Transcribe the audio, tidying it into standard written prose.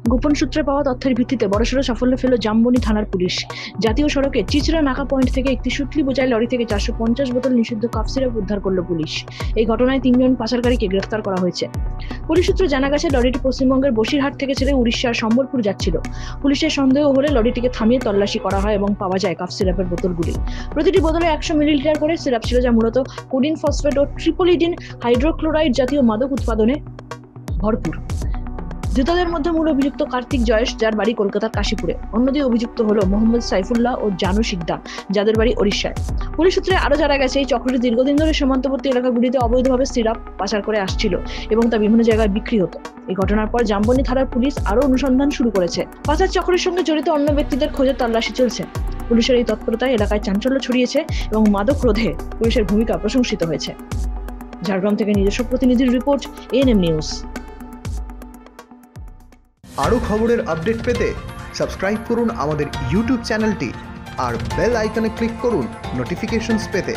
গোপন সূত্রে পাওয়া তথ্যের ভিত্তিতে বড়সড় সাফল্য পেল জামবনি থানার পুলিশ। জাতীয় সড়কে চিচড়া নাকা পয়েন্ট থেকে একটি সুতলি বোঝাই লরি থেকে 450 বোতল নিষিদ্ধ কাফ সিরাপ উদ্ধার করল পুলিশ। এই ঘটনায় 3 জন পাচারকারীকে গ্রেফতার করা হয়েছে। পুলিশ সূত্রে জানা গেছে, লরিটি পশ্চিমবঙ্গের বসিরহাট থেকে ছেড়ে উড়িষ্যার সম্বলপুর যাচ্ছিল। পুলিশের সন্দেহ হলে লরিটিকে থামিয়ে তল্লাশি করা হয় এবং পাওয়া যায় কাফ সিরাপের বোতলগুলি। প্রতিটি বোতলে 100 মিলিলিটার করে সিরাপ ছিল, যা মূলত কোডিন ফসফেট ও ট্রিপলিডিন হাইড্রোক্লোরাইড জাতীয় মাদক উৎপাদনে ভরপুর। ধৃতদের মধ্যে মূল অভিযুক্ত কার্তিক জয়েশ, যার বাড়ি কলকাতার কাশীপুরে। অন্য 2 অভিযুক্ত হলো মোহাম্মদ সাইফুল্লাহ ও জানু সিকদার, যাদের বাড়ি ওড়িশায়। পুলিশ সূত্রে আরো জানা গেছে, এই চক্রটি দীর্ঘদিন ধরে সীমান্তবর্তী এলাকাগুলিতে অবৈধভাবে সিরাপ পাচার করে আসছিল এবং তা বিভিন্ন জায়গায় বিক্রি হতো। এই ঘটনার পর জামবনি থানার পুলিশ আরো অনুসন্ধান শুরু করেছে। পাচার চক্রের সঙ্গে জড়িত অন্য ব্যক্তিদের খোঁজে তল্লাশি চলছে। পুলিশের এই তৎপরতায় এলাকায় চাঞ্চল্য ছড়িয়েছে এবং মাদক রোধে পুলিশের ভূমিকা প্রশংসিত হয়েছে। ঝাড়গ্রাম থেকে নিজস্ব প্রতিনিধির রিপোর্ট, এএনএম নিউজ। আরও খবরের আপডেট পেতে সাবস্ক্রাইব করুন আমাদের ইউটিউব চ্যানেলটি আর বেল আইকনে ক্লিক করুন নোটিফিকেশনস পেতে।